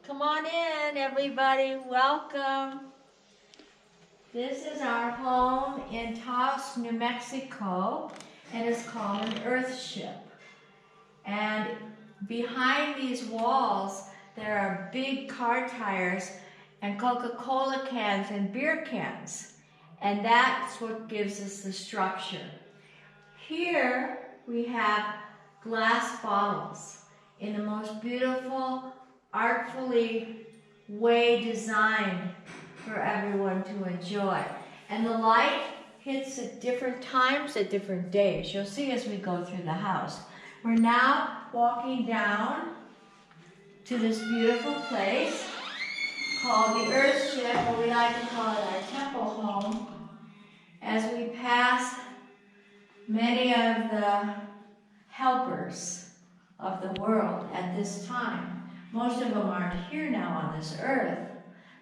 Come on in, everybody. Welcome. This is our home in Taos, New Mexico, and it's called an Earthship. And behind these walls, there are big car tires and Coca-Cola cans and beer cans. And that's what gives us the structure. Here we have glass bottles in the most beautiful, artfully way designed for everyone to enjoy. And the light hits at different times, at different days. You'll see as we go through the house. We're now walking down to this beautiful place called the Earthship, or we like to call it our temple home, as we pass many of the helpers of the world at this time. Most of them aren't here now on this earth,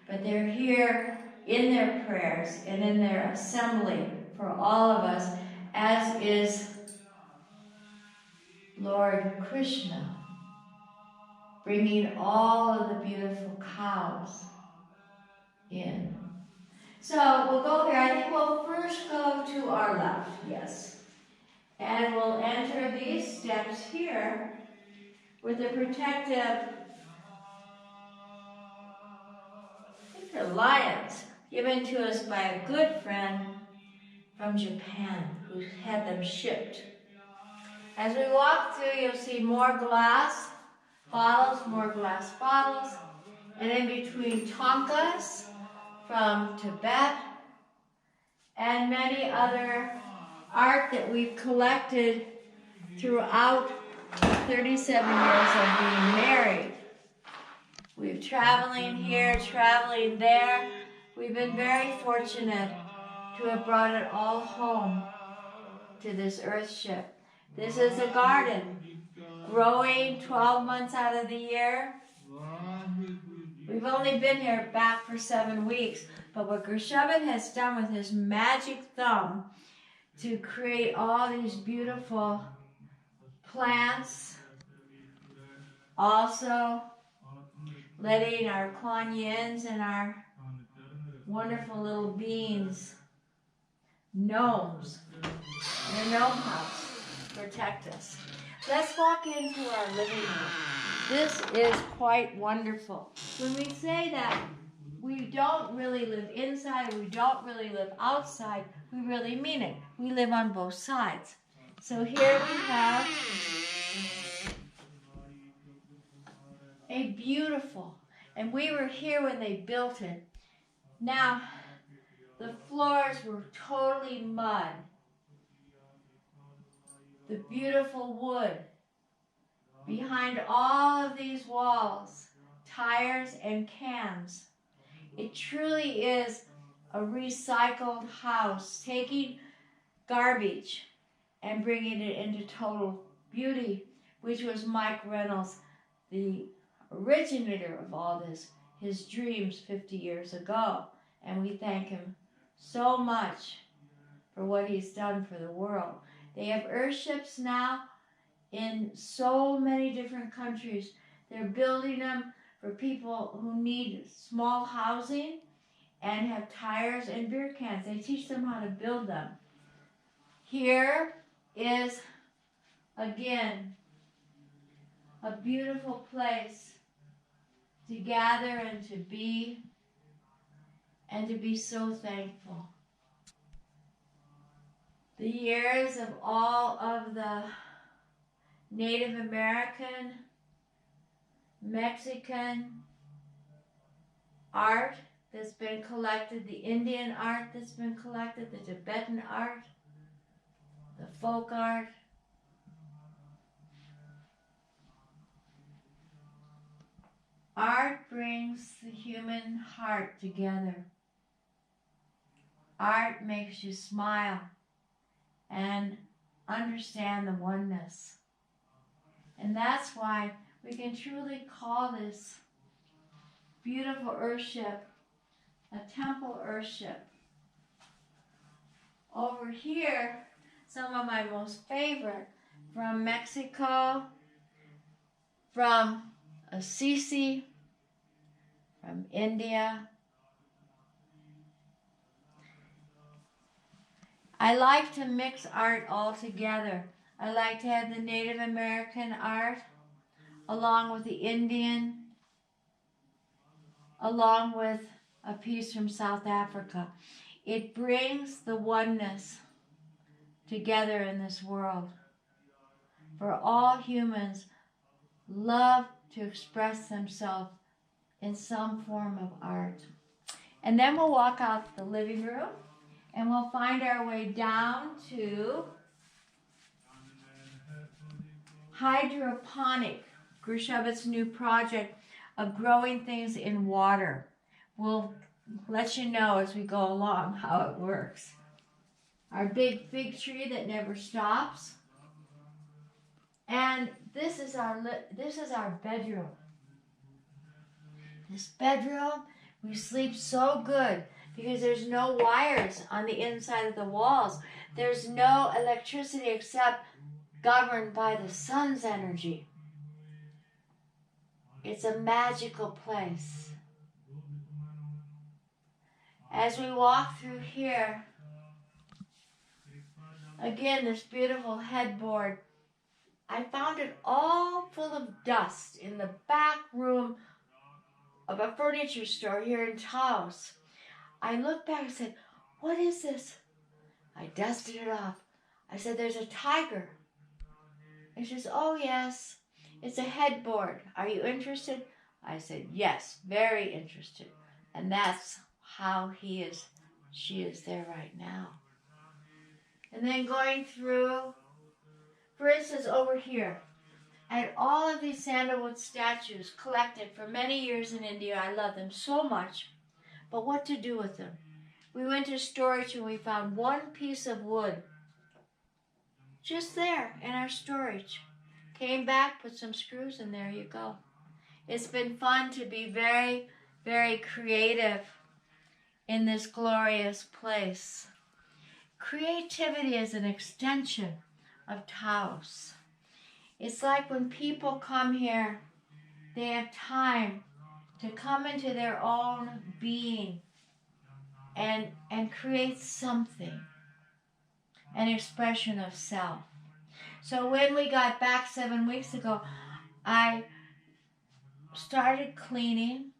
but they're here in their prayers and in their assembly for all of us, as is Lord Krishna, bringing all of the beautiful cows in. So we'll go here. I think we'll first go to our left, yes. And we'll enter these steps here with the protective, I think they're lions, given to us by a good friend from Japan who had them shipped. As we walk through, you'll see more glass bottles, and in between tonkas from Tibet, and many other art that we've collected throughout 37 years of being married. We're traveling here, traveling there. We've been very fortunate to have brought it all home to this Earthship. This is a garden, growing 12 months out of the year. We've only been here back for 7 weeks, but what Gershovin has done with his magic thumb to create all these beautiful plants, also letting our Kuan Yins and our wonderful little beings, gnomes, in the gnome house, protect us. Let's walk into our living room. This is quite wonderful. When we say that we don't really live inside, we don't really live outside, we really mean it. We live on both sides. So here we have a beautiful, and we were here when they built it. Now, the floors were totally mud. The beautiful wood behind all of these walls, tires and cans. It truly is a recycled house, taking garbage and bringing it into total beauty, which was Mike Reynolds, the originator of all this, his dreams 50 years ago. And we thank him so much for what he's done for the world. They have Earthships now in so many different countries. They're building them for people who need small housing and have tires and beer cans. They teach them how to build them. Here is, again, a beautiful place to gather and to be so thankful. The years of all of the Native American, Mexican art that's been collected, the Indian art that's been collected, the Tibetan art, the folk art. Art brings the human heart together. Art makes you smile and understand the oneness. And that's why we can truly call this beautiful Earthship a temple Earthship. Over here, some of my most favorite from Mexico, from Assisi, from India. I like to mix art all together. I like to have the Native American art along with the Indian, along with a piece from South Africa. It brings the oneness together in this world. For all humans love to express themselves in some form of art. And then we'll walk out the living room and we'll find our way down to hydroponic, Grushovic's new project of growing things in water. We'll let you know as we go along how it works. Our big fig tree that never stops. And this is our bedroom. This bedroom, we sleep so good because there's no wires on the inside of the walls. There's no electricity except governed by the sun's energy. It's a magical place. As we walk through here, again, this beautiful headboard, I found it all full of dust in the back room of a furniture store here in Taos. I looked back and said, "What is this?" I dusted it off. I said, "There's a tiger." And she says, "Oh yes, it's a headboard. Are you interested?" I said, "Yes, very interested." And that's how she is there right now. And then going through, for instance, over here, and all of these sandalwood statues collected for many years in India. I love them so much. But what to do with them? We went to storage and we found one piece of wood just there in our storage. Came back, put some screws, and there you go. It's been fun to be very, very creative in this glorious place. Creativity is an extension of Taos. It's like when people come here, they have time to come into their own being and create something, an expression of self. So when we got back 7 weeks ago, I started cleaning,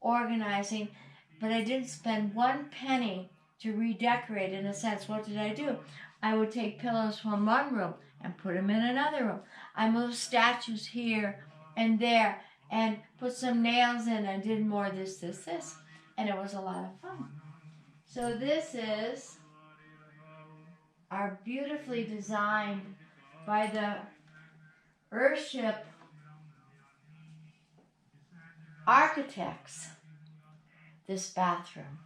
organizing, but I didn't spend one penny to redecorate. In a sense, what did I do? I would take pillows from one room and put them in another room. I moved statues here and there and put some nails in and did more this, and it was a lot of fun. So this is our beautifully designed by the Earthship architects, this bathroom.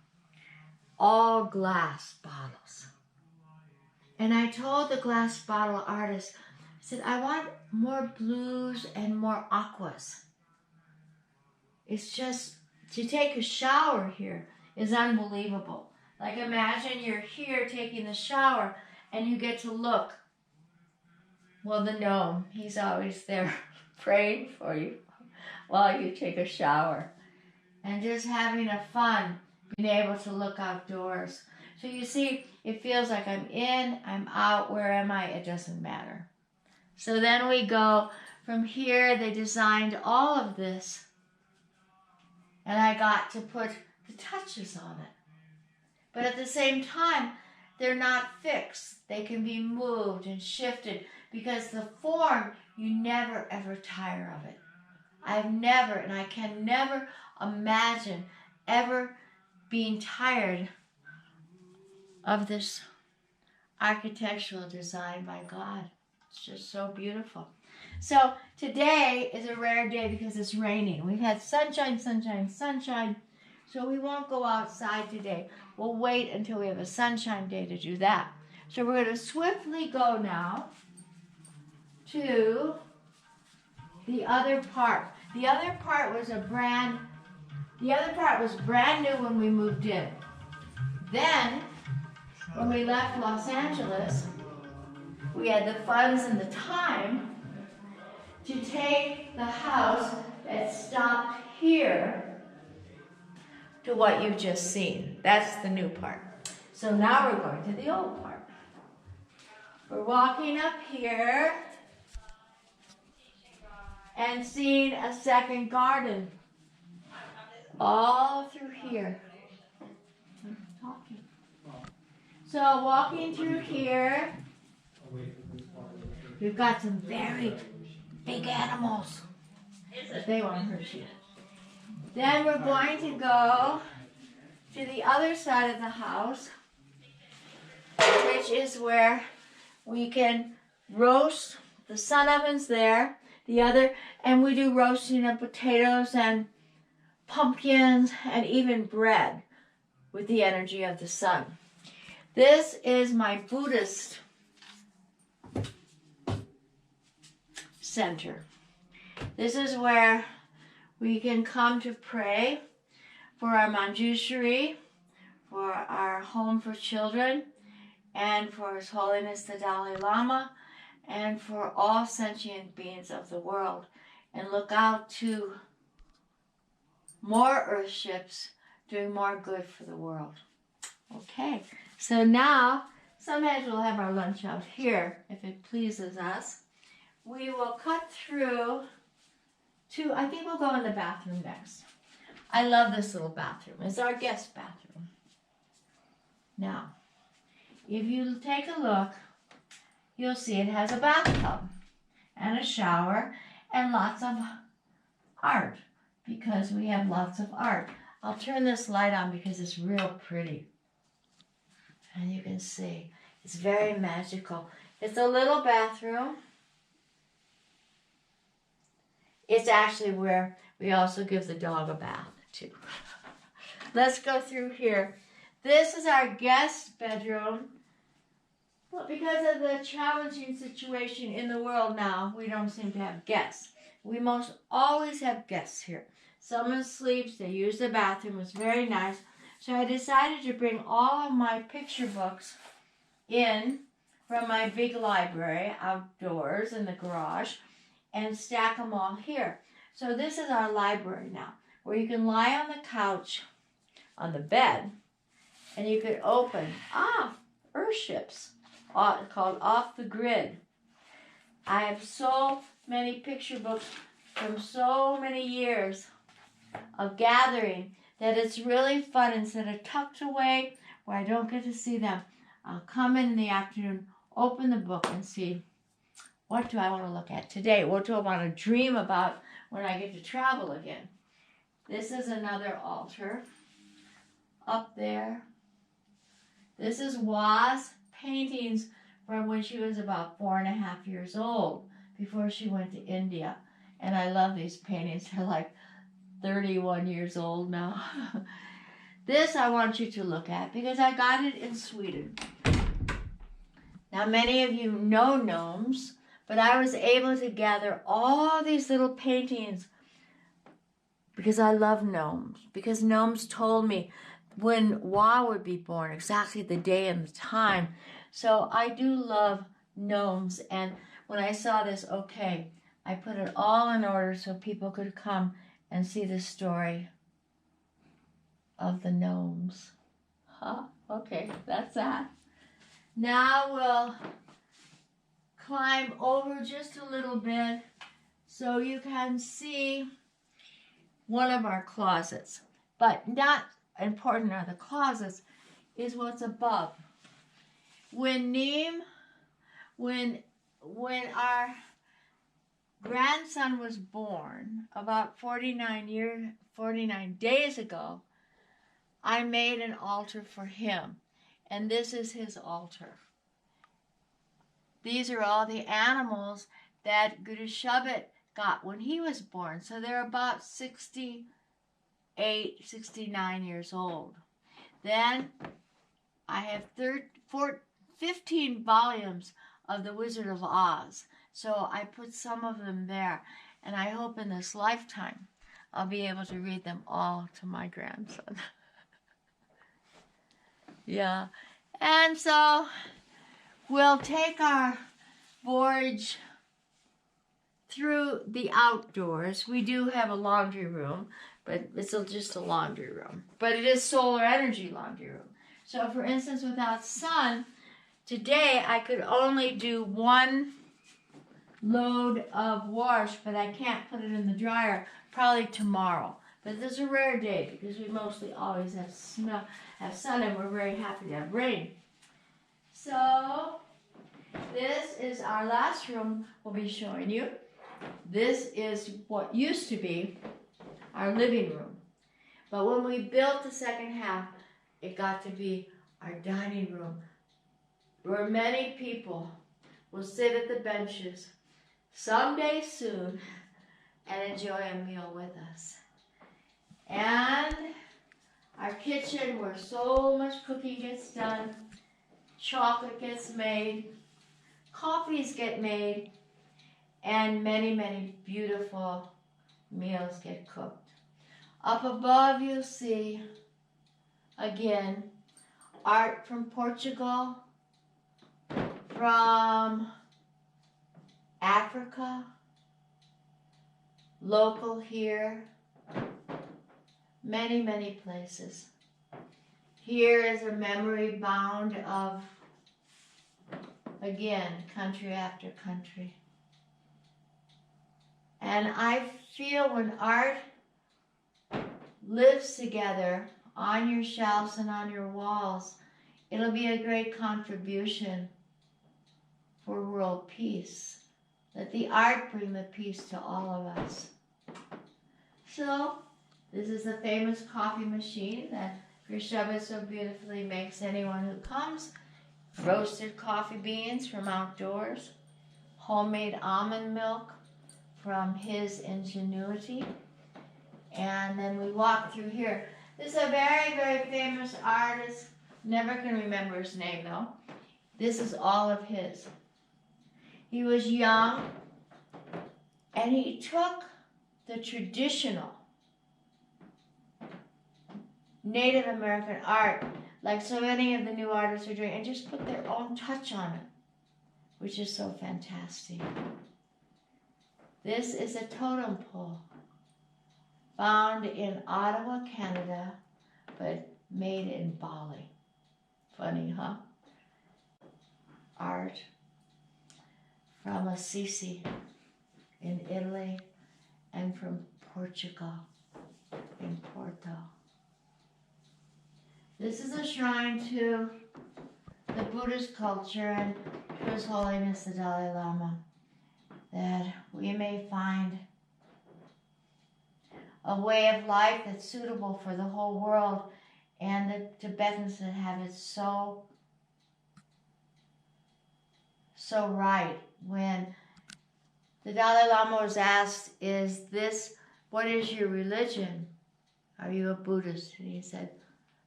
All glass bottles. And I told the glass bottle artist, I said, I want more blues and more aquas. It's just, to take a shower here is unbelievable. Like imagine you're here taking the shower and you get to look. Well, the gnome, he's always there praying for you while you take a shower. And just having a fun, being able to look outdoors. So you see, it feels like I'm in, I'm out, where am I? It doesn't matter. So then we go from here, they designed all of this, and I got to put the touches on it. But at the same time, they're not fixed. They can be moved and shifted because the form, you never ever tire of it. I've never, and I can never imagine ever being tired of this architectural design by God. It's just so beautiful. So today is a rare day because it's raining. We've had sunshine, sunshine, sunshine. So we won't go outside today. We'll wait until we have a sunshine day to do that. So we're going to swiftly go now to the other part. The other part was brand new when we moved in. Then, when we left Los Angeles, we had the funds and the time to take the house that stopped here to what you've just seen. That's the new part. So now we're going to the old part. We're walking up here and seeing a second garden all through here. So walking through here, we've got some very big animals, but they won't hurt you. Then we're going to go to the other side of the house, which is where we can roast. The sun oven's there, and we do roasting of potatoes and pumpkins and even bread with the energy of the sun. This is my Buddhist center. This is where we can come to pray for our Manjushri, for our home for children, and for His Holiness the Dalai Lama, and for all sentient beings of the world. And look out to more Earthships doing more good for the world. Okay, so now, sometimes we'll have our lunch out here, if it pleases us. We will cut through to, I think we'll go in the bathroom next. I love this little bathroom. It's our guest bathroom. Now, if you take a look, you'll see it has a bathtub and a shower and lots of art, because we have lots of art. I'll turn this light on because it's real pretty. And you can see, it's very magical. It's a little bathroom. It's actually where we also give the dog a bath, too. Let's go through here. This is our guest bedroom. Well, because of the challenging situation in the world now, we don't seem to have guests. We most always have guests here. Someone sleeps, they use the bathroom. It's very nice. So I decided to bring all of my picture books in from my big library outdoors in the garage and stack them all here. So this is our library now, where you can lie on the couch, on the bed, and you could open, Earthships, called Off the Grid. I have so many picture books from so many years of gathering that it's really fun. Instead of tucked away where I don't get to see them, I'll come in the afternoon, open the book, and see, what do I want to look at today? What do I want to dream about when I get to travel again? This is another altar up there. This is Wa's paintings from when she was about 4.5 years old, before she went to India. And I love these paintings. They're like 31 years old now. This I want you to look at because I got it in Sweden. Now, many of you know gnomes, but I was able to gather all these little paintings because I love gnomes. Because gnomes told me when Wa would be born, exactly the day and the time. So I do love gnomes. And when I saw this, okay, I put it all in order so people could come and see the story of the gnomes. Okay, that's that. Now we'll climb over just a little bit so you can see one of our closets. But not important are the closets, is what's above. When our grandson was born about 49 days ago, I made an altar for him. And this is his altar. These are all the animals that Guru Shabbat got when he was born. So they're about 68, 69 years old. Then I have 15 volumes of The Wizard of Oz. So I put some of them there. And I hope in this lifetime I'll be able to read them all to my grandson. Yeah. And so we'll take our voyage through the outdoors. We do have a laundry room, but it's just a laundry room. But it is solar energy laundry room. So for instance, without sun, today I could only do one load of wash, but I can't put it in the dryer, probably tomorrow. But this is a rare day because we mostly always have sun, and we're very happy to have rain. So this is our last room we'll be showing you. This is what used to be our living room. But when we built the second half, it got to be our dining room, where many people will sit at the benches someday soon and enjoy a meal with us. And our kitchen, where so much cooking gets done, chocolate gets made, coffees get made, and many, many beautiful meals get cooked. Up above you see, again, art from Portugal, from Africa, local here, many, many places. Here is a memory bound of, again, country after country. And I feel when art lives together on your shelves and on your walls, it'll be a great contribution for world peace. Let the art bring the peace to all of us. So, this is the famous coffee machine that Earthship so beautifully makes anyone who comes. Roasted coffee beans from outdoors, homemade almond milk from his ingenuity. And then we walk through here. This is a very, very famous artist. Never can remember his name though. This is all of his. He was young, and he took the traditional Native American art, like so many of the new artists are doing, and just put their own touch on it, which is so fantastic. This is a totem pole found in Ottawa, Canada, but made in Bali. Funny, huh? Art from Assisi in Italy, and from Portugal in Porto. This is a shrine to the Buddhist culture and to His Holiness the Dalai Lama, that we may find a way of life that's suitable for the whole world, and the Tibetans that have it so right. When the Dalai Lama was asked, what is your religion? Are you a Buddhist? And he said,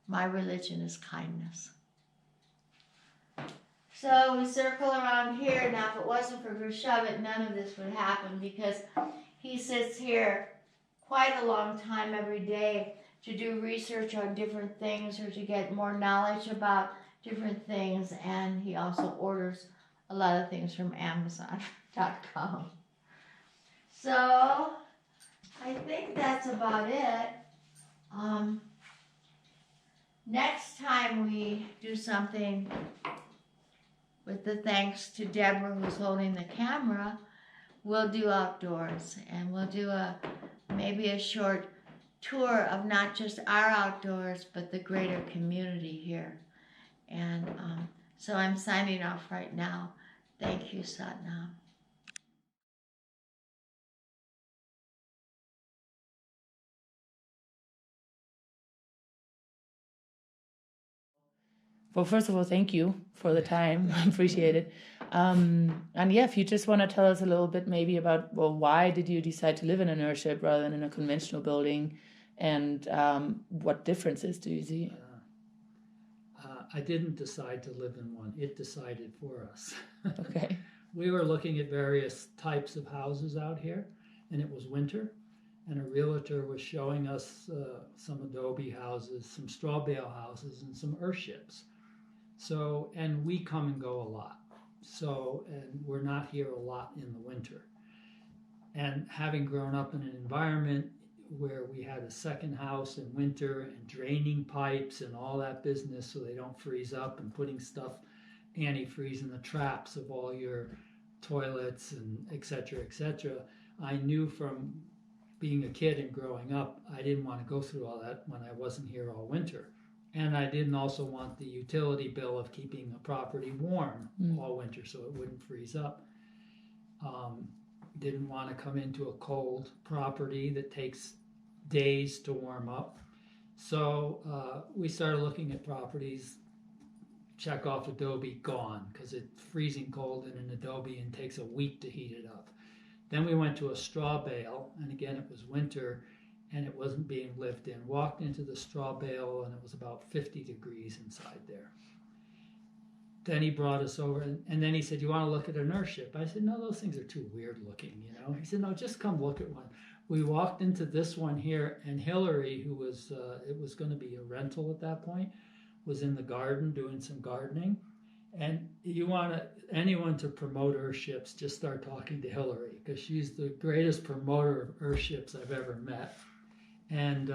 my religion is kindness. So we circle around here. Now, if it wasn't for Earthship, none of this would happen, because he sits here quite a long time every day to do research on different things or to get more knowledge about different things. And he also orders a lot of things from Amazon.com. So I think that's about it. Next time we do something with the thanks to Deborah, who's holding the camera, we'll do outdoors, and we'll do maybe a short tour of not just our outdoors, but the greater community here. And so I'm signing off right now. Thank you, Satnam. Well, first of all, thank you for the time. I appreciate it. And yeah, if you just want to tell us a little bit maybe about, well, why did you decide to live in an Earthship rather than in a conventional building? And what differences do you see? I didn't decide to live in one. It decided for us. Okay. We were looking at various types of houses out here, and it was winter, and a realtor was showing us some adobe houses, some straw bale houses, and some Earthships. So, and we come and go a lot. So, and we're not here a lot in the winter. And having grown up in an environment where we had a second house in winter and draining pipes and all that business so they don't freeze up, and putting stuff antifreeze in the traps of all your toilets and et cetera, I knew from being a kid and growing up, I didn't want to go through all that when I wasn't here all winter. And I didn't also want the utility bill of keeping a property warm all winter so it wouldn't freeze up. Didn't want to come into a cold property that takes days to warm up. So we started looking at properties. Check off adobe, gone, because it's freezing cold in an adobe and takes a week to heat it up. Then we went to a straw bale, and again it was winter and it wasn't being lived in. Walked into the straw bale and it was about 50 degrees inside there. Then he brought us over, and then he said, "You want to look at an Earthship?" I said, "No, those things are too weird looking, you know." He said, "No, just come look at one." We walked into this one here, and Hillary, who was, it was going to be a rental at that point, was in the garden doing some gardening. And you want anyone to promote Earthships, just start talking to Hillary, because she's the greatest promoter of Earthships I've ever met. And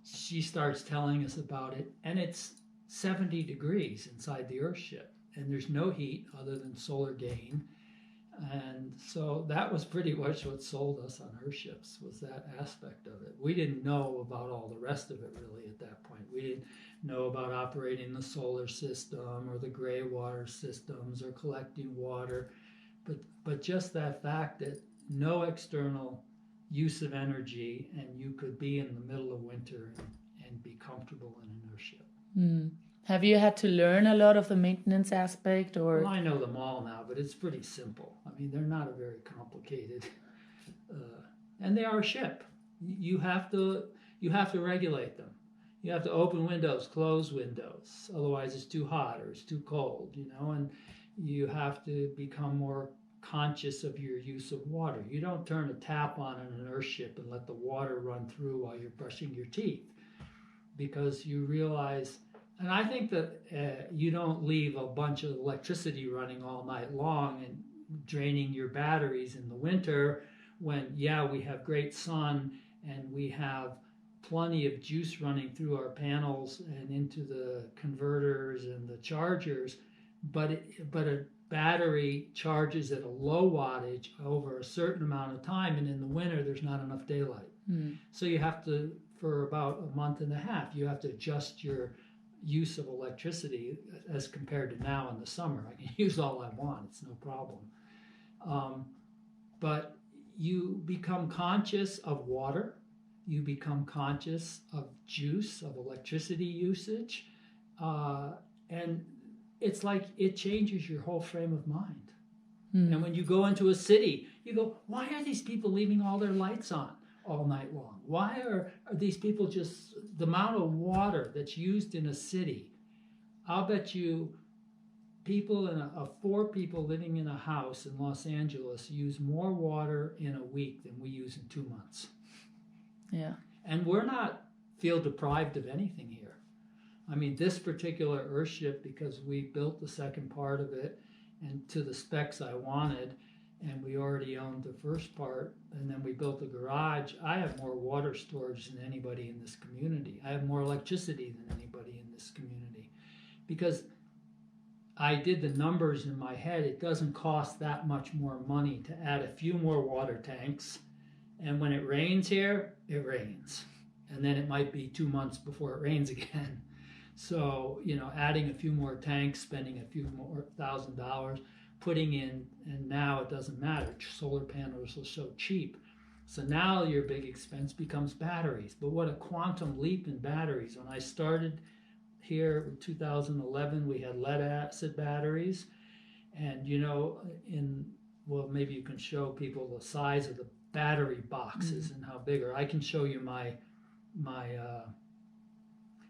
she starts telling us about it, and it's 70 degrees inside the Earthship, and there's no heat other than solar gain. And so that was pretty much what sold us on Earthships, was that aspect of it. We didn't know about all the rest of it really at that point. We didn't know about operating the solar system or the gray water systems or collecting water, but just that fact that no external use of energy, and you could be in the middle of winter and be comfortable in an Earthship. Have you had to learn a lot of the maintenance aspect, or? Well, I know them all now, but it's pretty simple. I mean, they're not a very complicated, and they are a ship. You have to regulate them. You have to open windows, close windows. Otherwise, it's too hot or it's too cold, you know. And you have to become more conscious of your use of water. You don't turn a tap on in an Earthship and let the water run through while you're brushing your teeth, because you realize. And I think that you don't leave a bunch of electricity running all night long and draining your batteries in the winter when, yeah, we have great sun and we have plenty of juice running through our panels and into the converters and the chargers, but a battery charges at a low wattage over a certain amount of time, and in the winter there's not enough daylight. So you have to, for about a month and a half, you have to adjust your use of electricity as compared to now in the summer. I can use all I want, it's no problem. But you become conscious of water, you become conscious of juice, of electricity usage, and it's like it changes your whole frame of mind. And when you go into a city, you go, why are these people leaving all their lights on all night long? Why are these people just, the amount of water that's used in a city, I'll bet you people four people living in a house in Los Angeles use more water in a week than we use in 2 months. Yeah. And we're not feel deprived of anything here. I mean, this particular Earthship, because we built the second part of it and to the specs I wanted, and we already owned the first part, and then we built a garage, I have more water storage than anybody in this community. I have more electricity than anybody in this community. Because I did the numbers in my head, it doesn't cost that much more money to add a few more water tanks, and when it rains here, it rains. And then it might be 2 months before it rains again. So, you know, adding a few more tanks, spending a few more $1,000, putting in, and now it doesn't matter. Solar panels are so cheap. So now your big expense becomes batteries. But what a quantum leap in batteries. When I started here in 2011, we had lead acid batteries. And, you know, well, maybe you can show people the size of the battery boxes and how big. Or I can show you my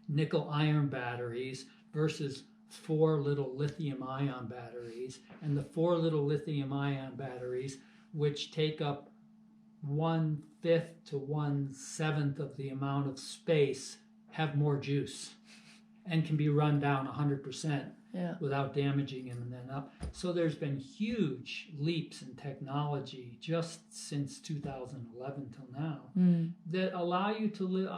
nickel iron batteries versus 4 little lithium ion batteries, and the 4 little lithium ion batteries, which take up 1/5 to 1/7 of the amount of space, have more juice and can be run down 100%. Yeah. without damaging him and then up. So there's been huge leaps in technology just since 2011 till now that allow you to live,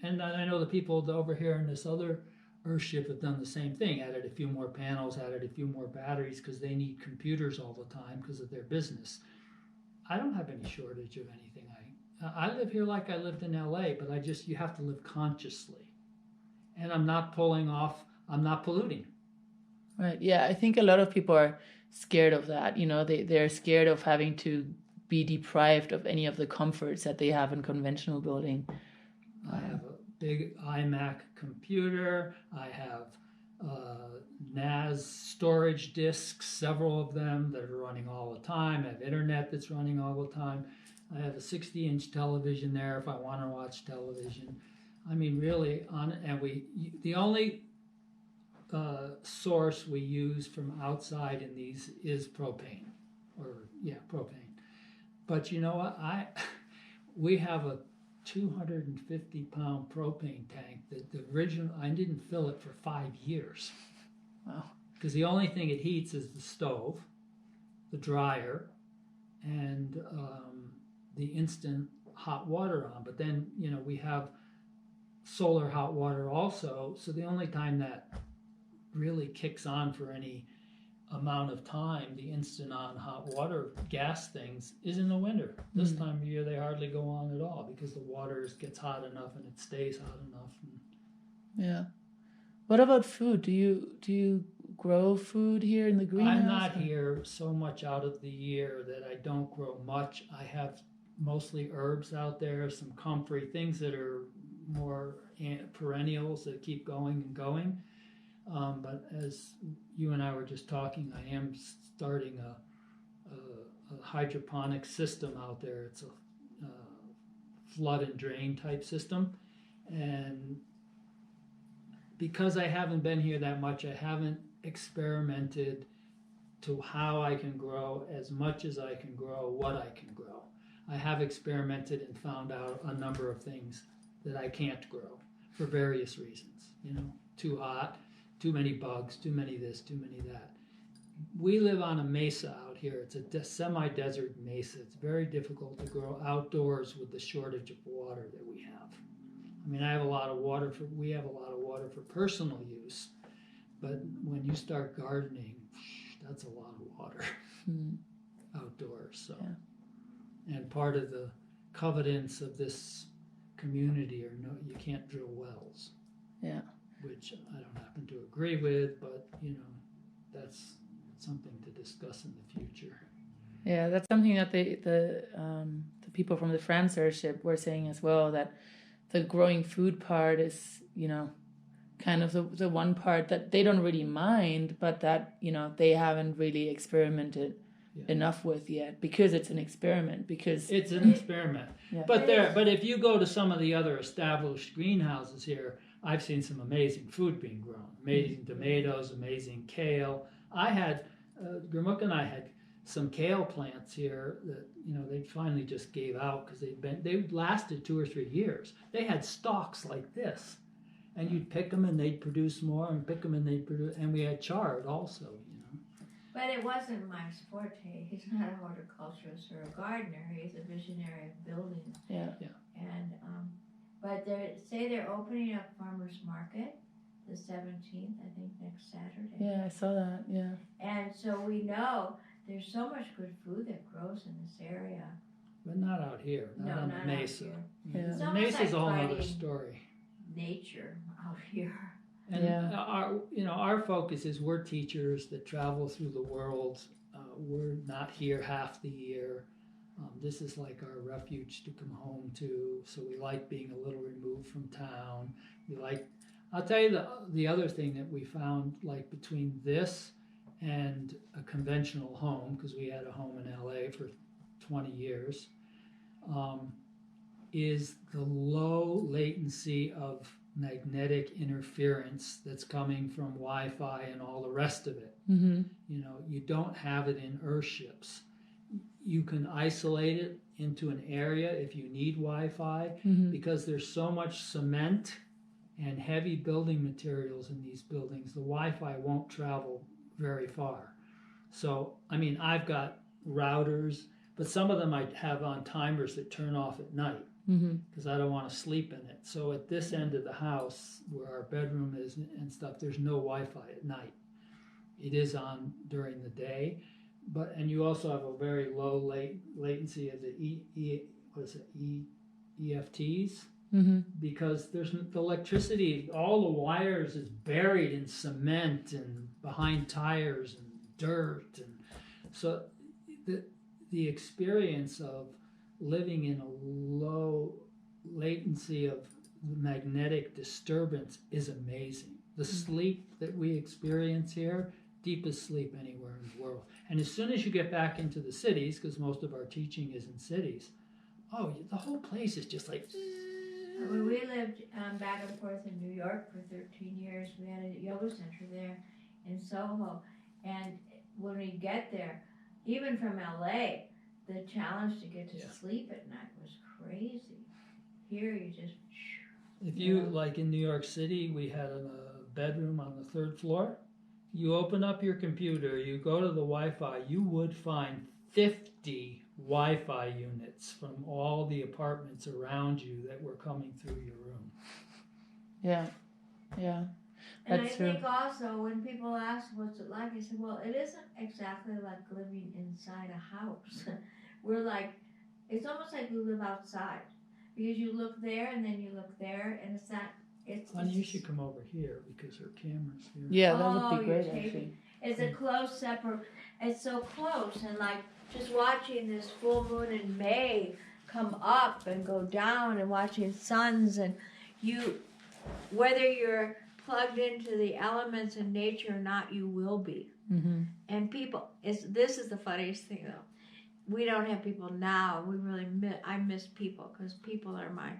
and I know the people over here in this other Earthship have done the same thing, added a few more panels, added a few more batteries because they need computers all the time because of their business. I don't have any shortage of anything. I live here like I lived in LA, but you have to live consciously. And I'm not polluting. Right. Yeah, I think a lot of people are scared of that. They're scared of having to be deprived of any of the comforts that they have in conventional building. I have a big iMac computer. I have NAS storage disks, several of them that are running all the time. I have internet that's running all the time. I have a 60-inch television there if I want to watch television. I mean, really, the only source we use from outside in these is propane. Propane. But you know what? We have a 250-pound propane tank that the original, I didn't fill it for 5 years. Wow. Because the only thing it heats is the stove, the dryer, and the instant hot water on. But then, we have solar hot water also. So the only time that really kicks on for any amount of time, the instant on hot water gas things, is in the winter. This time of year they hardly go on at all because the water gets hot enough and it stays hot enough. Yeah. What about food? Do you grow food here in the greenhouse? I'm not here so much out of the year that I don't grow much. I have mostly herbs out there, some comfrey, things that are more perennials that keep going and going. But as you and I were just talking, I am starting a hydroponic system out there. It's a flood and drain type system. And because I haven't been here that much, I haven't experimented to how I can grow as much as I can grow, what I can grow. I have experimented and found out a number of things that I can't grow for various reasons. Too hot, too many bugs, too many this, too many that. We live on a mesa out here. It's a semi-desert mesa. It's very difficult to grow outdoors with the shortage of water that we have. I mean, we have a lot of water for personal use, but when you start gardening, that's a lot of water outdoors. So, and part of the covenants of this community are you can't drill wells. Yeah. Which I don't happen to agree with, but that's something to discuss in the future. Yeah, that's something that the people from the France Airship were saying as well, that the growing food part is, kind of the one part that they don't really mind, but that, they haven't really experimented enough with yet, because it's an experiment. It's an experiment. Yeah. But if you go to some of the other established greenhouses here, I've seen some amazing food being grown, amazing tomatoes, amazing kale. Gurmukh and I had some kale plants here that, they finally just gave out because they lasted 2 or 3 years. They had stalks like this, and you'd pick them and they'd produce more, and pick them and they'd produce, and we had chard also, But it wasn't Mike's forte. He's not a horticulturist or a gardener. He's a visionary of building. Yeah. And but they're opening up farmers market the 17th, I think, next Saturday. Yeah, I saw that. Yeah. And so we know there's so much good food that grows in this area. But not out here. Not on the Mesa. Yeah. Mesa's a whole other story. Nature out here. And our focus is we're teachers that travel through the world. We're not here half the year. This is like our refuge to come home to. So we like being a little removed from town. I'll tell you the other thing that we found, like between this and a conventional home, because we had a home in LA for 20 years, is the low latency of magnetic interference that's coming from Wi-Fi and all the rest of it. Mm-hmm. You don't have it in Earthships. You can isolate it into an area if you need Wi-Fi, because there's so much cement and heavy building materials in these buildings, the Wi-Fi won't travel very far. So, I mean, I've got routers, but some of them I have on timers that turn off at night because I don't want to sleep in it. So at this end of the house, where our bedroom is and stuff, there's no Wi-Fi at night. It is on during the day, and you also have a very low latency of the EFTs. Because there's the electricity, all the wires is buried in cement and behind tires and dirt, and so the experience of living in a low latency of magnetic disturbance is amazing. The sleep that we experience here, deepest sleep anywhere in the world. And as soon as you get back into the cities, because most of our teaching is in cities, the whole place is just like. When we lived back and forth in New York for 13 years, we had a yoga center there in Soho. And when we get there, even from LA, the challenge to get to sleep at night was crazy. Here you just... If you, like in New York City, we had a bedroom on the 3rd floor. You open up your computer, you go to the Wi-Fi, you would find 50 Wi-Fi units from all the apartments around you that were coming through your room. Yeah. And I think also when people ask what's it like, I said, well, it isn't exactly like living inside a house. We're like, it's almost like we live outside. Because you look there and then you look there, and it's not... Honey, you should come over here because her camera's here. Yeah, that would be great, actually. It's a close separate... It's so close, and like just watching this full moon in May come up and go down and watching suns, and whether you're plugged into the elements in nature or not, you will be. And people, this is the funniest thing though. We don't have people now. I miss people because people are my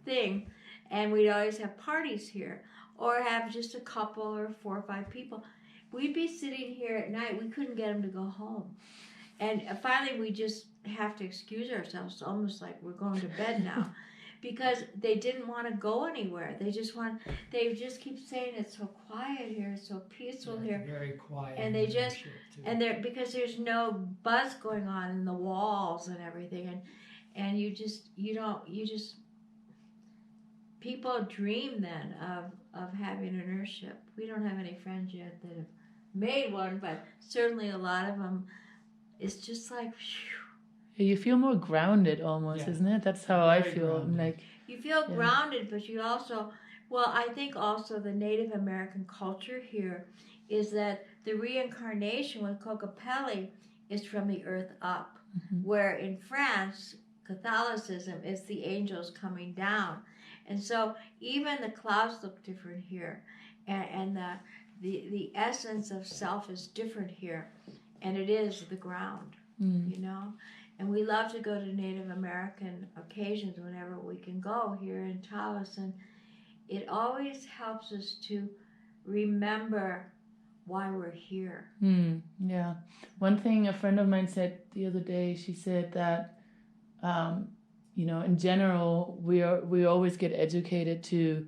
thing. And we'd always have parties here or have just a couple or 4 or 5 people. We'd be sitting here at night. We couldn't get them to go home. And finally, we just have to excuse ourselves. It's almost like we're going to bed now. Because they didn't want to go anywhere. They just keep saying it's so quiet here, it's so peaceful here. Very quiet. And because there's no buzz going on in the walls and everything. And people dream then of having an Earthship. We don't have any friends yet that have made one, but certainly a lot of them, it's just like, phew. You feel more grounded almost, isn't it? That's how I feel. Like you feel grounded, but you also, I think also the Native American culture here is that the reincarnation with Kokopelli is from the earth up, where in France, Catholicism is the angels coming down. And so even the clouds look different here, and the essence of self is different here, and it is the ground, you know. And we love to go to Native American occasions whenever we can go here in Taos, and it always helps us to remember why we're here. Yeah. One thing a friend of mine said the other day, she said that, in general, we always get educated to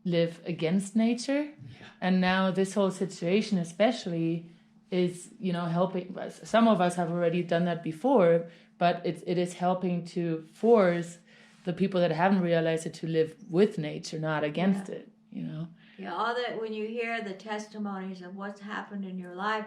live against nature. Yeah. And now this whole situation especially is, helping us. Some of us have already done that before, but it is helping to force the people that haven't realized it to live with nature, not against it, Yeah, all that, when you hear the testimonies of what's happened in your life,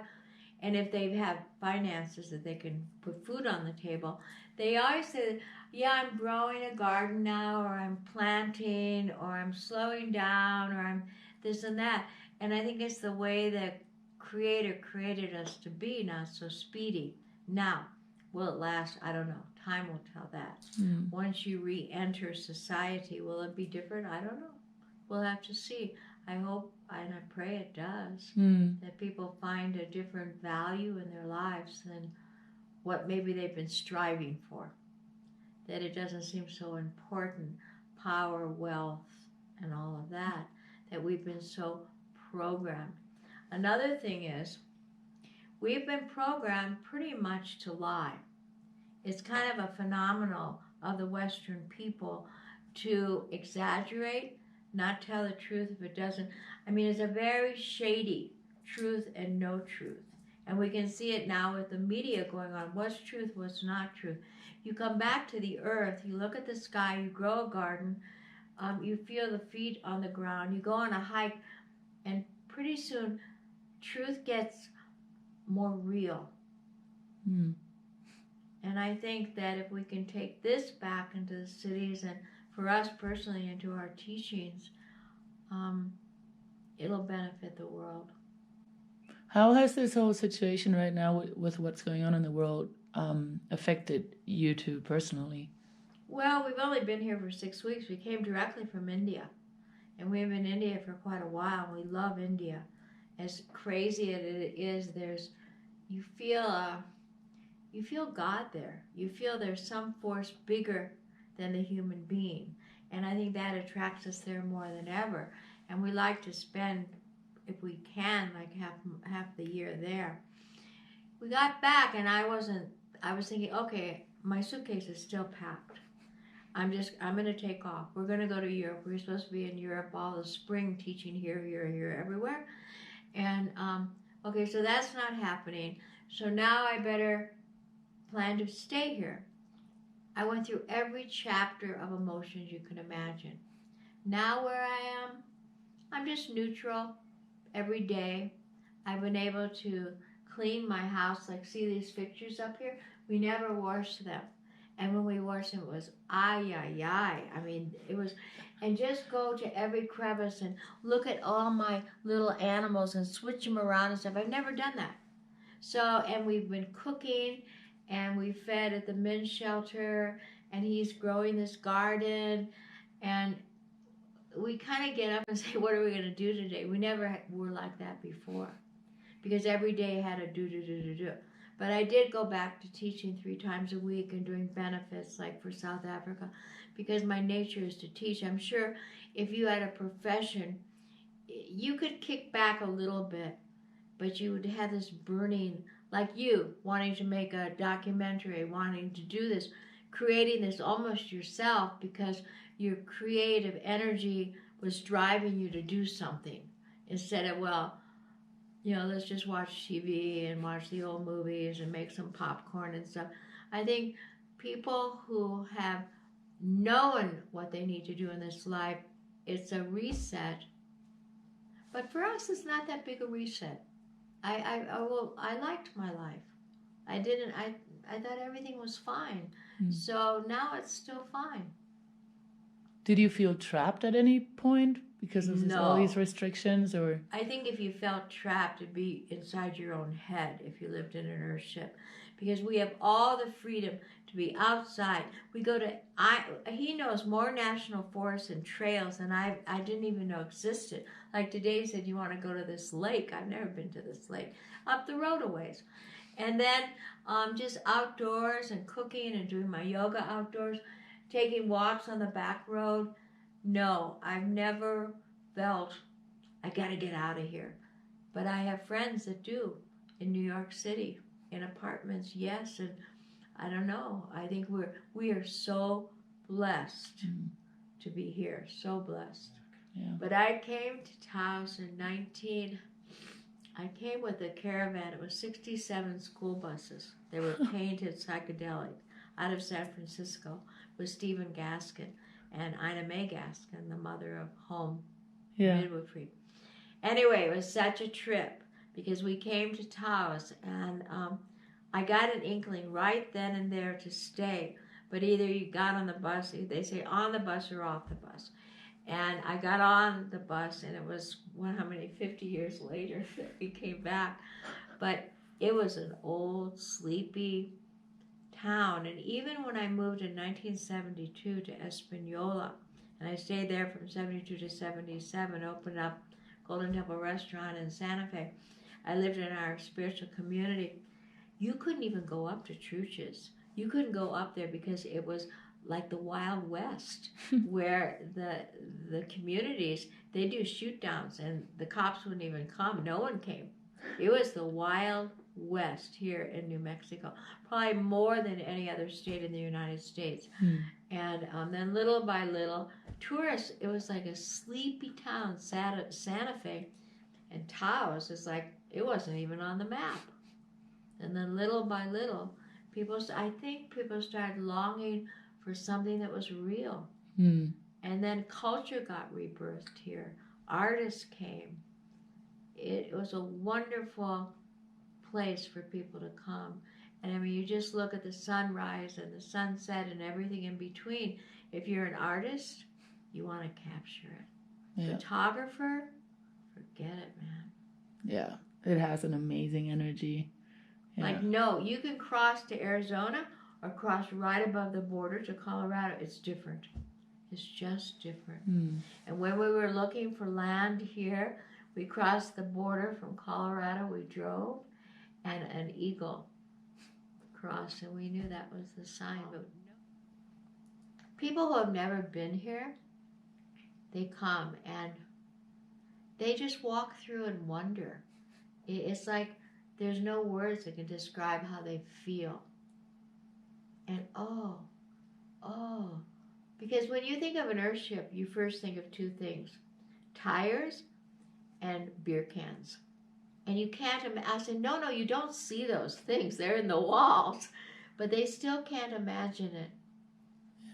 and if they have finances that they can put food on the table, they always say, I'm growing a garden now, or I'm planting, or I'm slowing down, or I'm this and that. And I think it's the way that Creator created us to be, not so speedy. Now, will it last? I don't know. Time will tell that. Once you re-enter society, will it be different? I don't know. We'll have to see. I hope and I pray it does. That people find a different value in their lives than what maybe they've been striving for. That it doesn't seem so important, power, wealth, and all of that, that we've been so programmed. Another thing is, we've been programmed pretty much to lie. It's kind of a phenomenon of the Western people to exaggerate, not tell the truth if it doesn't. I mean, it's a very shady truth and no truth. And we can see it now with the media going on. What's truth, what's not truth? You come back to the earth, you look at the sky, you grow a garden, you feel the feet on the ground, you go on a hike, and pretty soon truth gets more real. Mm. And I think that if we can take this back into the cities and for us personally into our teachings, it'll benefit the world. How has this whole situation right now with what's going on in the world affected you two personally? Well, we've only been here for 6 weeks. We came directly from India. And we've been in India for quite a while. We love India. As crazy as it is, you feel God there. You feel there's some force bigger than the human being. And I think that attracts us there more than ever. And we like to spend, if we can, like half the year there. We got back and I was thinking, okay, my suitcase is still packed. I'm going to take off. We're going to go to Europe. We're supposed to be in Europe all the spring, teaching here, everywhere. And, okay, so that's not happening. So now I better plan to stay here. I went through every chapter of emotions you can imagine. Now where I am, I'm just neutral every day. I've been able to clean my house. Like, see these fixtures up here? We never washed them. And when we washed them, it was ay. I mean, it was, and just go to every crevice and look at all my little animals and switch them around and stuff. I've never done that. So, and we've been cooking, and we fed at the men's shelter, and he's growing this garden, and we kind of get up and say, what are we going to do today? We never were like that before, because every day had a do. But I did go back to teaching 3 times a week and doing benefits like for South Africa, because my nature is to teach. I'm sure if you had a profession, you could kick back a little bit, but you would have this burning, like you, wanting to make a documentary, wanting to do this, creating this almost yourself because your creative energy was driving you to do something instead of, well, let's just watch TV and watch the old movies and make some popcorn and stuff. I think people who have known what they need to do in this life, it's a reset. But for us, it's not that big a reset. I liked my life. I thought everything was fine. So now it's still fine. Did you feel trapped at any point because of all these restrictions, or? I think if you felt trapped, it'd be inside your own head if you lived in an Earthship, because we have all the freedom to be outside. We go to, he knows more national forests and trails than I didn't even know existed. Like today he said, you want to go to this lake? I've never been to this lake. Up the road a ways. And then just outdoors and cooking and doing my yoga outdoors, taking walks on the back road. No, I've never felt I got to get out of here. But I have friends that do in New York City, in apartments, yes. And I don't know. I think we are so blessed to be here, so blessed. Yeah. But I came to Taos in I came with a caravan. It was 67 school buses. They were painted psychedelic out of San Francisco with Stephen Gaskin and Ina Mae Gaskin, the mother of home midwifery. Anyway, it was such a trip because we came to Taos, and I got an inkling right then and there to stay. But either you got on the bus, they say on the bus or off the bus. And I got on the bus, and it was, 50 years later that we came back. But it was an old, sleepy town. And even when I moved in 1972 to Espanola, and I stayed there from 72 to 77, opened up Golden Temple Restaurant in Santa Fe. I lived in our spiritual community. You couldn't even go up to churches. You couldn't go up there because it was like the Wild West, where the communities, they do shoot downs, and the cops wouldn't even come. No one came. It was the Wild west here in New Mexico, probably more than any other state in the United States. And then little by little, tourists, it was like a sleepy town, Santa Fe, and Taos is like, it wasn't even on the map. And then little by little, I think people started longing for something that was real. And then culture got rebirthed here. Artists came. It was a wonderful place for people to come. And I mean, you just look at the sunrise and the sunset and everything in between. If you're an artist, you want to capture it. Yeah. Photographer, forget it, man. Yeah, it has an amazing energy. Yeah. Like, no, you can cross to Arizona or cross right above the border to Colorado. It's different. It's just different. And when we were looking for land here, we crossed the border from Colorado. We drove, and an eagle crossed, and we knew that was the sign. But people who have never been here, they come and they just walk through and wonder. It's like there's no words that can describe how they feel. And oh, because when you think of an Earthship, you first think of two things: tires and beer cans. And you can't imagine, no, you don't see those things. They're in the walls. But they still can't imagine it.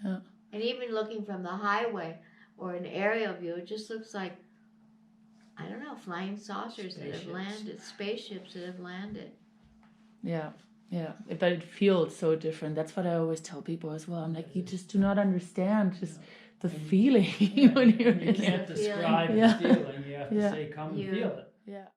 Yeah. And even looking from the highway or an aerial view, it just looks like, I don't know, flying saucers that have landed, spaceships that have landed. Yeah. But it feels so different. That's what I always tell people as well. I'm like, you just do not understand just the feeling when you're You can't describe the feeling. You have to say, come and feel it. Yeah.